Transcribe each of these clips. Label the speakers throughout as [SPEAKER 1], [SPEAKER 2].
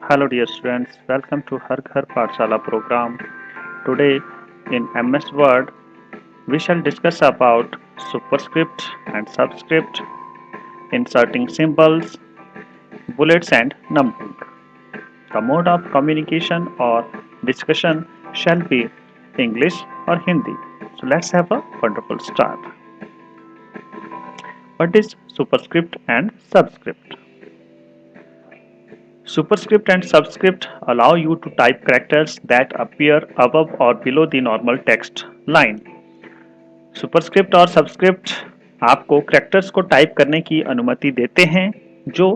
[SPEAKER 1] Hello dear students, welcome to Har Ghar Pathshala program. Today in MS Word we shall discuss about superscript and subscript, inserting symbols, bullets and numbering. The mode of communication or discussion shall be English or Hindi. So let's have a wonderful start. What is superscript and subscript? Superscript and subscript allow you to type characters that appear above or below the normal text line. Superscript और subscript आपको characters को type करने की अनुमति देते हैं जो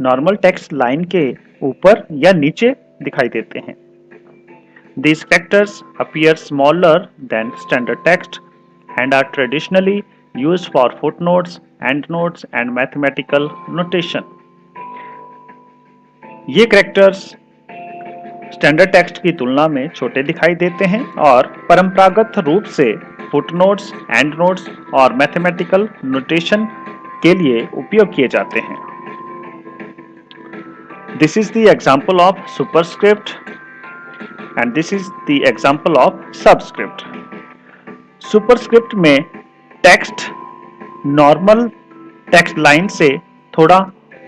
[SPEAKER 1] normal text line के ऊपर या नीचे दिखाई देते हैं. These characters appear smaller than standard text and are traditionally used for footnotes, endnotes and mathematical notation. ये कैरेक्टर्स स्टैंडर्ड टेक्स्ट की तुलना में छोटे दिखाई देते हैं और परंपरागत रूप से फुटनोट्स, एंडनोट्स और मैथमेटिकल नोटेशन के लिए उपयोग किए जाते हैं. This is the example of superscript and this is the example of subscript. Superscript में टेक्स्ट नॉर्मल टेक्स्ट लाइन से थोड़ा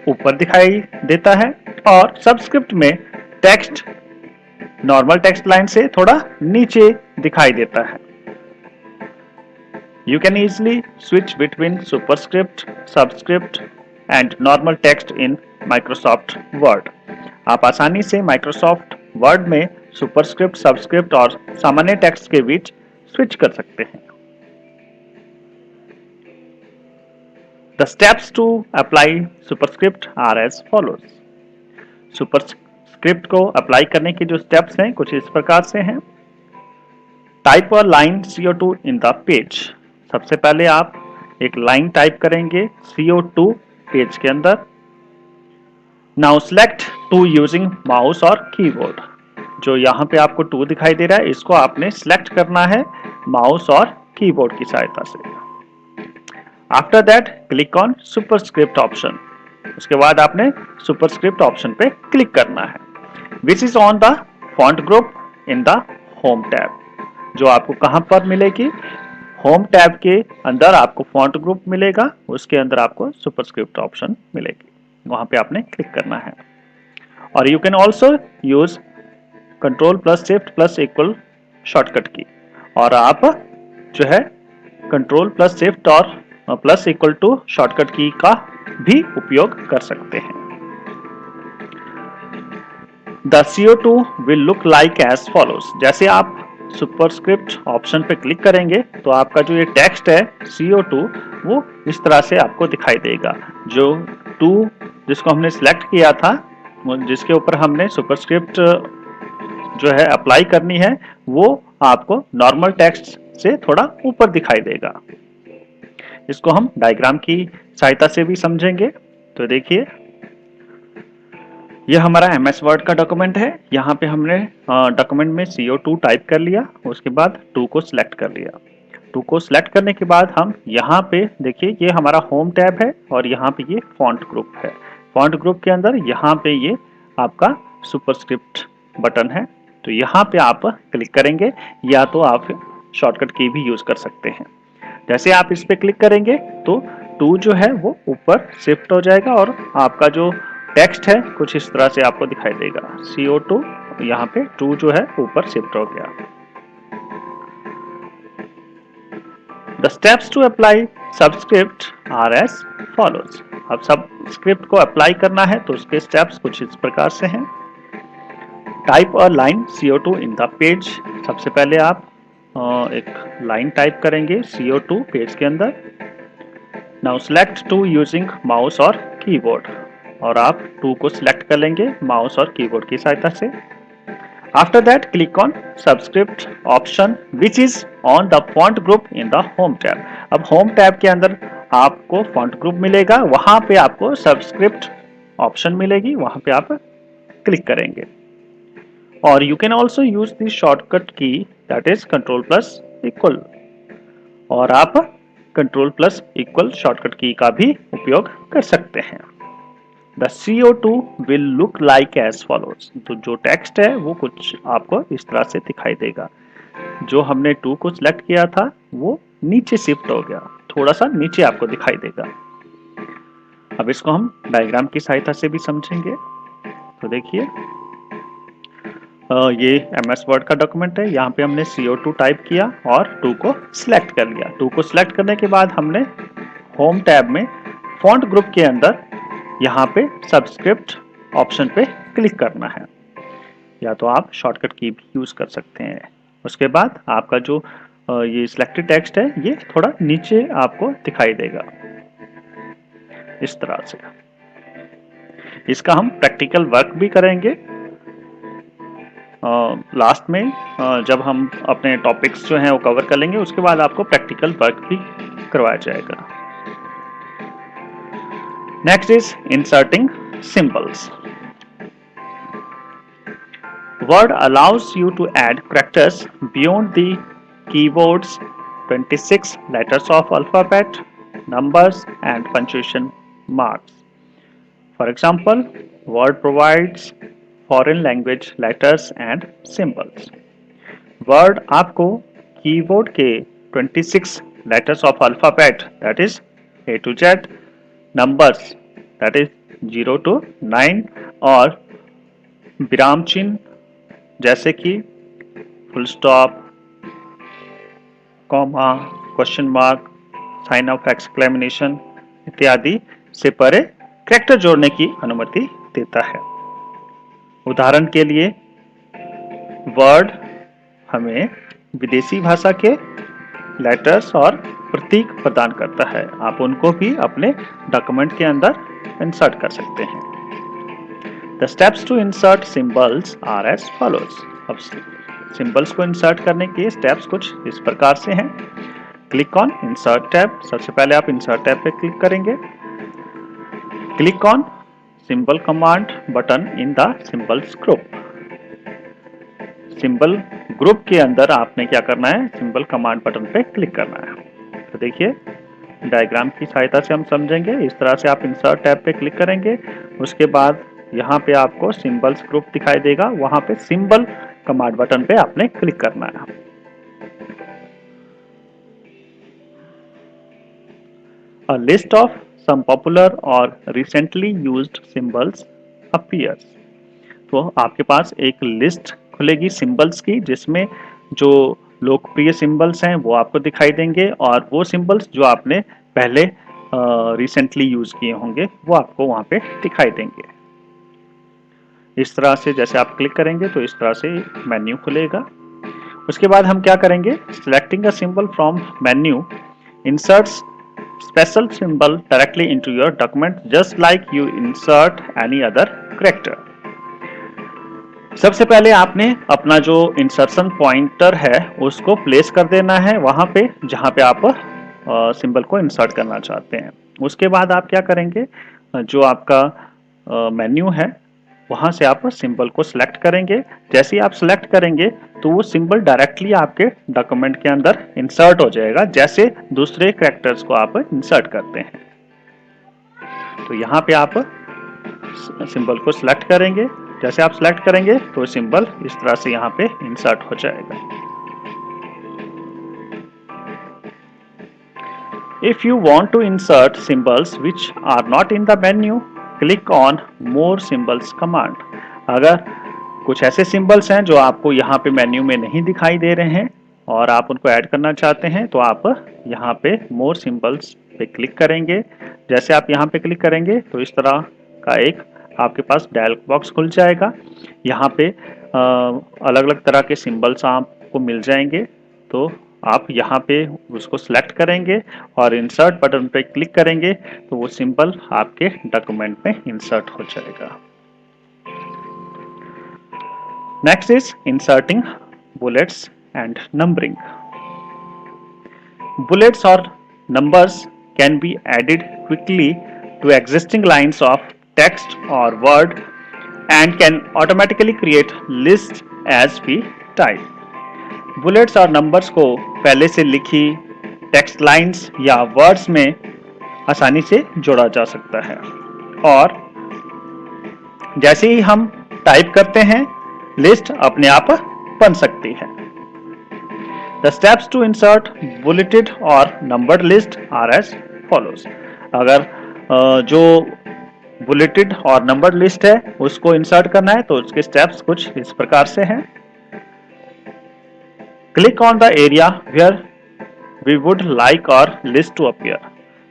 [SPEAKER 1] ऊपर दिखाई देता है और सबस्क्रिप्ट में टेक्स्ट नॉर्मल टेक्स्ट लाइन से थोड़ा नीचे दिखाई देता है. You can easily switch between superscript, subscript and normal text in Microsoft Word. आप आसानी से Microsoft Word में सुपरस्क्रिप्ट, सबस्क्रिप्ट और सामान्य टेक्स्ट के बीच स्विच कर सकते हैं. The steps to apply superscript are as follows. Superscript को अप्लाई करने के जो स्टेप्स हैं कुछ इस प्रकार से हैं. Type a line CO2 in the page. सबसे पहले आप एक लाइन टाइप करेंगे CO2 पेज के अंदर. नाउ सेलेक्ट 2 यूजिंग माउस और कीबोर्ड. जो यहाँ पे आपको 2 दिखाई दे रहा है इसको आपने सेलेक्ट करना है माउस और कीबोर्ड की सहायता से. After that click on superscript option. उसके बाद आपने सुपरस्क्रिप्ट ऑप्शन पे क्लिक करना है which is on the font group in the home tab. जो आपको कहां पर मिलेगी, होम टैब के अंदर आपको फॉन्ट ग्रुप मिलेगा, उसके अंदर आपको सुपरस्क्रिप्ट ऑप्शन मिलेगी, वहां पे आपने क्लिक करना है. और you can also use control plus shift plus equal shortcut key, और आप जो है कंट्रोल प्लस शिफ्ट और plus equal to shortcut key का भी उपयोग कर सकते हैं. The CO2 will look like as follows. जैसे आप सुपरस्क्रिप्ट ऑप्शन पे क्लिक करेंगे तो आपका जो ये टेक्स्ट है CO2 वो इस तरह से आपको दिखाई देगा. जो 2 जिसको हमने सिलेक्ट किया था, जिसके ऊपर हमने सुपरस्क्रिप्ट जो है अप्लाई करनी है, वो आपको नॉर्मल टेक्स्ट से थोड़ा ऊपर दिखाई देगा. इसको हम डायग्राम की सहायता से भी समझेंगे. तो देखिए यह हमारा MS वर्ड का डॉक्यूमेंट है. यहाँ पे हमने डॉक्यूमेंट में CO2 टाइप कर लिया, उसके बाद 2 को सिलेक्ट कर लिया. 2 को सिलेक्ट करने के बाद हम यहाँ पे देखिए ये हमारा होम टैब है और यहाँ पे ये फॉन्ट ग्रुप है. फॉन्ट ग्रुप के अंदर यहाँ पे ये आपका सुपरस्क्रिप्ट बटन है. तो यहाँ पे आप क्लिक करेंगे या तो आप शॉर्टकट की भी यूज कर सकते हैं. जैसे आप इस पे क्लिक करेंगे तो 2 जो है वो ऊपर शिफ्ट हो जाएगा और आपका जो टेक्स्ट है कुछ इस तरह से आपको दिखाई देगा. CO2 यहाँ पे 2 जो है ऊपर शिफ्ट हो गया. The steps to apply subscript are as follows. अब सबस्क्रिप्ट को अप्लाई करना है तो उसके स्टेप्स कुछ इस प्रकार से हैं. Type a line CO2 in the page. सबसे पहले आप एक लाइन टाइप करेंगे CO2 पेज के अंदर. नाउ सेलेक्ट 2 यूजिंग माउस और कीबोर्ड. और आप 2 को सिलेक्ट कर लेंगे माउस और कीबोर्ड की सहायता से. After that click on subscript option which is on the font group in the home tab. अब होम टैब के अंदर आपको फॉन्ट ग्रुप मिलेगा, वहां पे आपको सबस्क्रिप्ट ऑप्शन मिलेगी, वहां पे आप क्लिक करेंगे. और you can also use the shortcut key that is control plus equal. और आप control plus equal shortcut key का भी उपयोग कर सकते हैं. The CO2 will look like as follows. तो जो टेक्स्ट है वो कुछ आपको इस तरह से दिखाई देगा। जो हमने 2 को सिलेक्ट किया था वो नीचे शिफ्ट हो गया, थोड़ा सा नीचे आपको दिखाई देगा। अब इसको हम डायग्राम की सहायता से भी समझेंगे। तो देखिए ये MS वर्ड का डॉक्यूमेंट है। यहाँ पे हमने CO2 टाइप किया और 2 को सिलेक्ट कर लिया। 2 को सिलेक्ट करने के बाद हमने होम टैब में फॉन्ट ग्रुप के अंदर यहाँ पे सबस्क्रिप्ट ऑप्शन पे क्लिक करना है, या तो आप शॉर्टकट की भी यूज कर सकते हैं। उसके बाद आपका जो ये सिलेक्टेड टेक्स्ट है ये थोड़ा नीचे आपको दिखाई देगा इस तरह से। इसका हम प्रैक्टिकल वर्क भी करेंगे लास्ट में, जब हम अपने टॉपिक्स जो हैं वो कवर कर लेंगे उसके बाद आपको प्रैक्टिकल वर्क भी करवाया जाएगा। Next is inserting symbols. Word allows you to add characters beyond the keyboard's 26 letters of alphabet, numbers, and punctuation marks. For example, Word provides foreign language letters and symbols. Word आपको keyboard के 26 letters of alphabet, that is A to Z, numbers, that is 0 to 9, और विराम चिन्ह जैसे कि full stop, comma, question mark, sign of exclamation इत्यादि से परे कैरेक्टर जोड़ने की अनुमति देता है। उदाहरण के लिए वर्ड हमें विदेशी भाषा के लेटर्स और प्रतीक प्रदान करता है। आप उनको भी अपने डॉक्यूमेंट के अंदर इंसर्ट कर सकते हैं। The steps to insert symbols are as follows. अब सिंबल्स को इंसर्ट करने के स्टेप्स कुछ इस प्रकार से हैं। Click on insert tab. सबसे पहले आप इंसर्ट टैब पे क्लिक करेंगे। Click on symbol command button in the symbols group. Symbol group के अंदर आपने क्या करना है, सिंबल कमांड बटन पे क्लिक करना है। तो देखिए डायग्राम की सहायता से हम समझेंगे। इस तरह से आप इंसर्ट टैब पे क्लिक करेंगे, उसके बाद यहाँ पे आपको सिंबल्स ग्रुप दिखाई देगा, वहां पे सिंबल कमांड बटन पे आपने क्लिक करना है। A list of some popular or recently used symbols appears. तो आपके पास एक लिस्ट खुलेगी सिंबल्स की, जिसमें जो लोकप्रिय सिंबल्स हैं वो आपको दिखाई देंगे और वो सिंबल्स जो आपने पहले रिसेंटली यूज किए होंगे वो आपको वहां पे दिखाई देंगे। इस तरह से जैसे आप क्लिक करेंगे तो इस तरह से मेन्यू खुलेगा। उसके बाद हम क्या करेंगे, selecting a symbol from menu inserts special symbol directly into your document just like you insert any other character. सबसे पहले आपने अपना जो इंसर्शन पॉइंटर है उसको प्लेस कर देना है वहां पे जहां पे आप सिंबल को इंसर्ट करना चाहते हैं। उसके बाद आप क्या करेंगे, जो आपका मेन्यू है वहां से आप सिंबल को सिलेक्ट करेंगे। जैसे ही आप सिलेक्ट करेंगे तो वो सिंबल डायरेक्टली आपके डॉक्यूमेंट के अंदर इंसर्ट हो जाएगा, जैसे दूसरे कैरेक्टर्स को आप इंसर्ट करते हैं। तो यहाँ पे आप सिंबल को सिलेक्ट करेंगे। जैसे आप सिलेक्ट करेंगे तो सिंबल इस तरह से यहाँ पे इंसर्ट हो जाएगा। If you want to insert symbols which are not in the menu, click on More Symbols command. अगर कुछ ऐसे सिंबल्स हैं जो आपको यहाँ पे मेन्यू में नहीं दिखाई दे रहे हैं और आप उनको ऐड करना चाहते हैं तो आप यहाँ पे मोर सिंबल्स पे क्लिक करेंगे। जैसे आप यहाँ पे क्लिक करेंगे तो इस तरह का एक आपके पास डायलॉग बॉक्स खुल जाएगा। यहाँ पे अलग अलग तरह के सिंबल्स आपको मिल जाएंगे। तो आप यहाँ पे उसको सिलेक्ट करेंगे और इंसर्ट बटन पे क्लिक करेंगे तो वो सिंबल आपके डॉक्यूमेंट में इंसर्ट हो जाएगा। Next is inserting bullets and numbering. Bullets और numbers can be added quickly to existing lines of text और Word and can automatically create list as we type. Bullets और नंबर्स को पहले से लिखी टेक्स्ट लाइंस या वर्ड्स में आसानी से जोड़ा जा सकता है और जैसे ही हम टाइप करते हैं लिस्ट अपने आप बन सकती है। The steps to insert bulleted or numbered list are as follows. अगर जो बुलेटेड और नंबर्ड लिस्ट है उसको इंसर्ट करना है तो उसके स्टेप्स कुछ इस प्रकार से हैं। Click on the area where we would like our list to appear.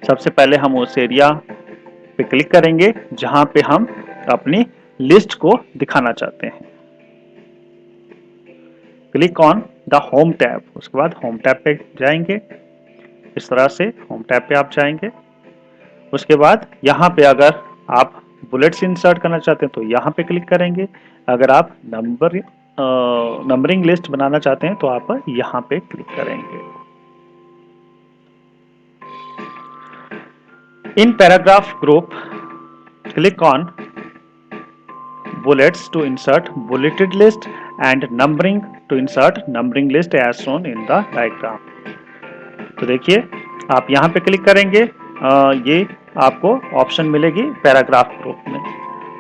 [SPEAKER 1] सबसे पहले हम उस एरिया पे क्लिक करेंगे जहां पे हम अपनी लिस्ट को दिखाना चाहते हैं। Click on the home tab, उसके बाद होम टैब पे जाएंगे। इस तरह से होम टैब पे आप जाएंगे। उसके बाद यहाँ पे अगर आप बुलेट्स इंसर्ट करना चाहते हैं तो यहाँ पे क्लिक करेंगे। अगर आप नंबरिंग लिस्ट बनाना चाहते हैं तो आप यहाँ पे क्लिक करेंगे। In paragraph group click on bullets to insert bulleted list and numbering to insert numbering list as shown in the diagram। तो देखिए आप यहाँ पे क्लिक करेंगे, ये आपको ऑप्शन मिलेगी पैराग्राफ ग्रुप में।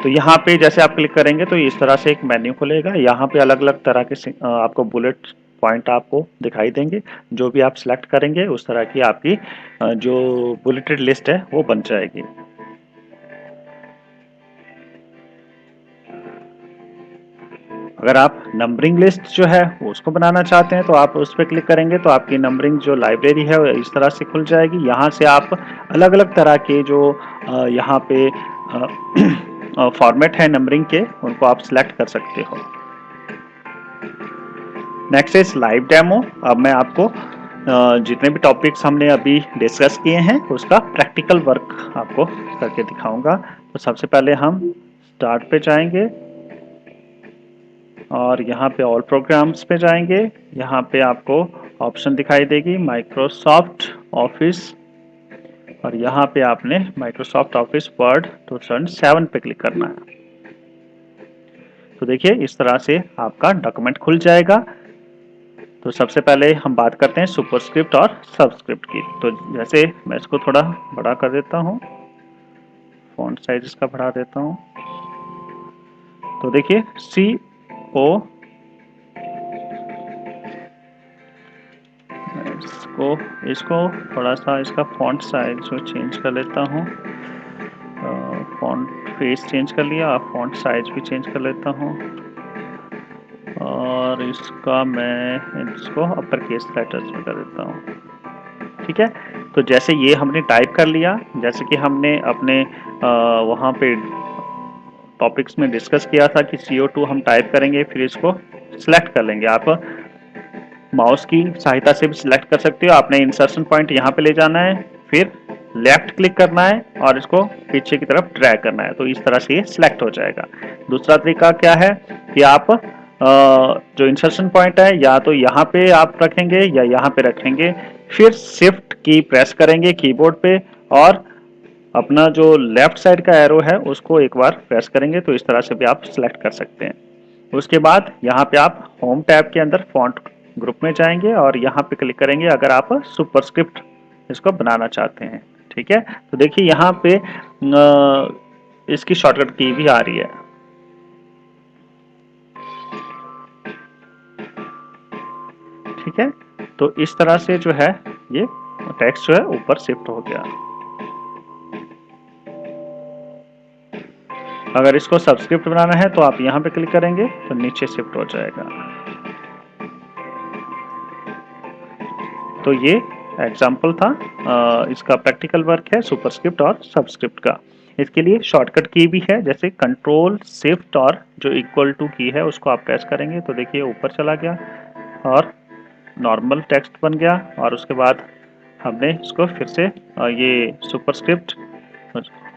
[SPEAKER 1] तो यहाँ पे जैसे आप क्लिक करेंगे तो इस तरह से एक मेन्यू खुलेगा। यहाँ पे अलग अलग तरह के आपको बुलेट पॉइंट आपको दिखाई देंगे। जो भी आप सिलेक्ट करेंगे उस तरह की आपकी जो बुलेटेड लिस्ट है वो बन जाएगी। अगर आप नंबरिंग लिस्ट जो है उसको बनाना चाहते हैं तो आप उस पर क्लिक करेंगे तो आपकी नंबरिंग जो लाइब्रेरी है इस तरह से खुल जाएगी। यहाँ से आप अलग अलग तरह के जो यहाँ पे फॉर्मेट है नंबरिंग के उनको आप सिलेक्ट कर सकते हो। Next is live demo. अब मैं आपको जितने भी टॉपिक्स हमने अभी डिस्कस किए हैं उसका प्रैक्टिकल वर्क आपको करके दिखाऊंगा। तो सबसे पहले हम स्टार्ट पे जाएंगे और यहाँ पे ऑल प्रोग्राम्स पे जाएंगे। यहाँ पे आपको ऑप्शन दिखाई देगी माइक्रोसॉफ्ट ऑफिस और यहाँ पे आपने माइक्रोसॉफ्ट ऑफिस वर्ड 2007 पे क्लिक करना है। तो देखिए इस तरह से आपका डॉक्यूमेंट खुल जाएगा। तो सबसे पहले हम बात करते हैं सुपरस्क्रिप्ट और सबस्क्रिप्ट की। तो जैसे मैं इसको थोड़ा बड़ा कर देता हूँ, फॉन्ट साइज इसका बढ़ा देता हूँ। तो देखिए इसको थोड़ा सा इसका फॉन्ट साइज जो चेंज कर लेता हूँ। फॉन्ट फेस चेंज कर लिया, फॉन्ट साइज भी चेंज कर लेता हूँ और इसका मैं इसको अपर केस लेटर्स में कर देता हूँ। ठीक है, तो जैसे ये हमने टाइप कर लिया, जैसे कि हमने अपने वहाँ पे टॉपिक्स में डिस्कस किया था कि CO2 हम टाइप करेंगे फिर इसको सिलेक्ट कर लेंगे। आप माउस की सहायता से भी सिलेक्ट कर सकते हो। आपने इंसर्शन पॉइंट यहाँ पे ले जाना है, फिर लेफ्ट क्लिक करना है और इसको पीछे की तरफ ड्रैग करना है, तो इस तरह से ये सिलेक्ट हो जाएगा। दूसरा तरीका क्या है कि आप जो इंसर्शन पॉइंट है या तो यहाँ पे आप रखेंगे या यहाँ पे रखेंगे, फिर शिफ्ट की प्रेस करेंगे कीबोर्ड पे और अपना जो लेफ्ट साइड का एरो है उसको एक बार प्रेस करेंगे तो इस तरह से भी आप सिलेक्ट कर सकते हैं। उसके बाद यहाँ पे आप होम टैब के अंदर फॉन्ट ग्रुप में जाएंगे और यहाँ पे क्लिक करेंगे अगर आप सुपरस्क्रिप्ट इसको बनाना चाहते हैं। ठीक है, तो देखिए यहाँ पे इसकी शॉर्टकट की भी आ रही है। ठीक है, तो इस तरह से जो है ये टेक्स्ट जो है ऊपर शिफ्ट हो गया। अगर इसको सबस्क्रिप्ट बनाना है तो आप यहाँ पे क्लिक करेंगे तो नीचे शिफ्ट हो जाएगा। तो ये एग्जाम्पल था, इसका प्रैक्टिकल वर्क है सुपरस्क्रिप्ट और सबस्क्रिप्ट का। इसके लिए शॉर्टकट की भी है, जैसे कंट्रोल शिफ्ट और जो इक्वल टू की है उसको आप प्रेस करेंगे तो देखिए ऊपर चला गया और नॉर्मल टेक्स्ट बन गया। और उसके बाद हमने इसको फिर से ये सुपरस्क्रिप्ट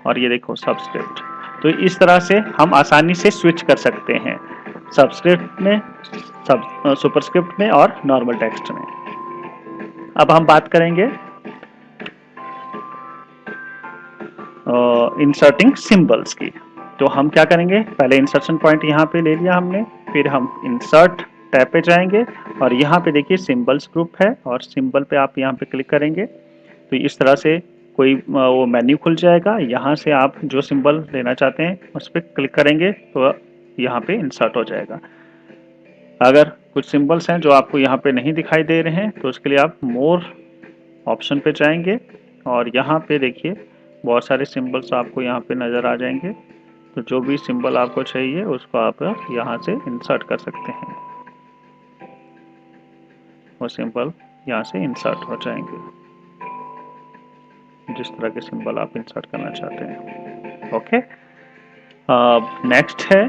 [SPEAKER 1] और ये देखो सबस्क्रिप्ट। तो इस तरह से हम आसानी से स्विच कर सकते हैं सबस्क्रिप्ट में, सुपरस्क्रिप्ट में और नॉर्मल टेक्स्ट में। अब हम बात करेंगे इंसर्टिंग सिंबल्स की। तो हम क्या करेंगे, पहले इंसर्शन पॉइंट यहाँ पे ले लिया हमने, फिर हम इंसर्ट टैब पे जाएंगे और यहाँ पे देखिए सिंबल्स ग्रुप है और सिंबल पे आप यहाँ पे क्लिक करेंगे तो इस तरह से कोई वो मेन्यू खुल जाएगा। यहाँ से आप जो सिंबल लेना चाहते हैं उस पर क्लिक करेंगे तो यहाँ पे इंसर्ट हो जाएगा। अगर कुछ सिंबल्स हैं जो आपको यहाँ पे नहीं दिखाई दे रहे हैं तो उसके लिए आप मोर ऑप्शन पे जाएंगे और यहाँ पे देखिए बहुत सारे सिंबल्स आपको यहाँ पे नज़र आ जाएंगे। तो जो भी सिंबल आपको चाहिए उसको आप यहाँ से इंसर्ट कर सकते हैं। वो सिंबल यहाँ से इंसर्ट हो जाएंगे, जिस तरह के सिंबल आप इंसर्ट करना चाहते हैं। ओके, नेक्स्ट है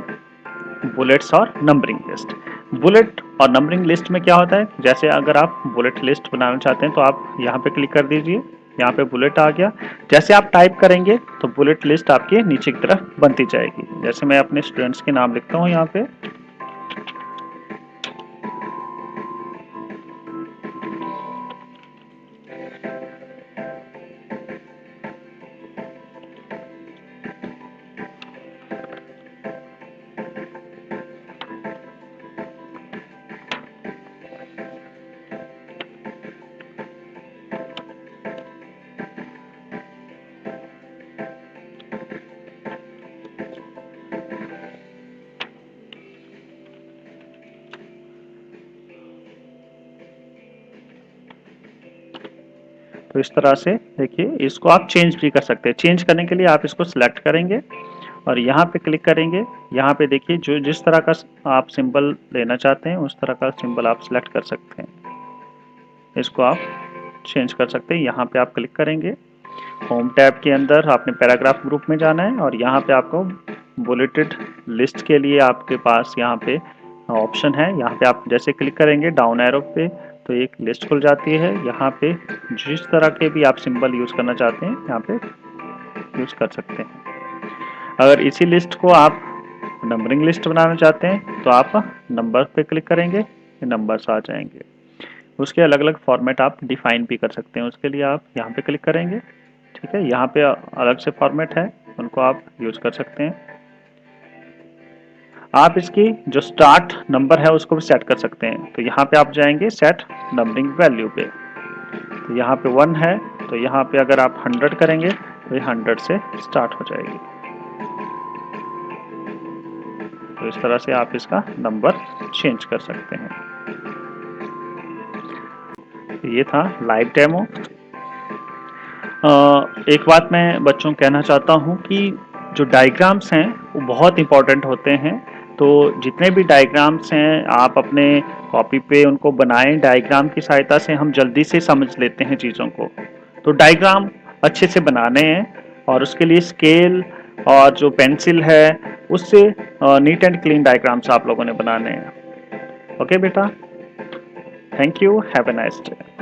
[SPEAKER 1] बुलेट्स और नंबरिंग लिस्ट। बुलेट और नंबरिंग लिस्ट में क्या होता है, जैसे अगर आप बुलेट लिस्ट बनाना चाहते हैं तो आप यहाँ पे क्लिक कर दीजिए, यहाँ पे बुलेट आ गया। जैसे आप टाइप करेंगे तो बुलेट लिस्ट आपके नीचे की तरफ बनती जाएगी। जैसे मैं अपने स्टूडेंट्स के नाम लिखता हूँ यहाँ पे, तो इस तरह से देखिए इसको आप चेंज भी कर सकते हैं। चेंज करने के लिए आप इसको सिलेक्ट करेंगे और यहाँ पे क्लिक करेंगे। यहाँ पे देखिए जो जिस तरह का आप सिंबल लेना चाहते हैं उस तरह का सिंबल आप सिलेक्ट कर सकते हैं। इसको आप चेंज कर सकते हैं। यहाँ पे आप क्लिक करेंगे, होम टैब के अंदर आपने पैराग्राफ ग्रुप में जाना है और यहाँ पे आपको बुलेटेड लिस्ट के लिए आपके पास यहाँ पे ऑप्शन है। यहाँ पे आप जैसे क्लिक करेंगे डाउन एरो पे तो एक लिस्ट खुल जाती है। यहाँ पे जिस तरह के भी आप सिंबल यूज़ करना चाहते हैं यहाँ पे यूज़ कर सकते हैं। अगर इसी लिस्ट को आप नंबरिंग लिस्ट बनाना चाहते हैं तो आप नंबर पे क्लिक करेंगे, ये नंबर्स आ जाएंगे। उसके अलग अलग फॉर्मेट आप डिफाइन भी कर सकते हैं। उसके लिए आप यहाँ पे क्लिक करेंगे, ठीक है, यहाँ पे अलग से फॉर्मेट है, उनको आप यूज़ कर सकते हैं। आप इसकी जो स्टार्ट नंबर है उसको भी सेट कर सकते हैं। तो यहाँ पे आप जाएंगे सेट नंबरिंग वैल्यू पे, तो यहाँ पे 1 है तो यहाँ पे अगर आप 100 करेंगे तो ये 100 से स्टार्ट हो जाएगी। तो इस तरह से आप इसका नंबर चेंज कर सकते हैं। तो ये था लाइव डेमो। एक बात मैं बच्चों को कहना चाहता हूँ कि जो डायग्राम्स हैं वो बहुत इंपॉर्टेंट होते हैं। तो जितने भी डायग्राम्स हैं आप अपने कॉपी पे उनको बनाएं। डायग्राम की सहायता से हम जल्दी से समझ लेते हैं चीज़ों को। तो डायग्राम अच्छे से बनाने हैं और उसके लिए स्केल और जो पेंसिल है उससे नीट एंड क्लीन डायग्राम्स आप लोगों ने बनाने हैं। ओके बेटा, thank you, have a nice day.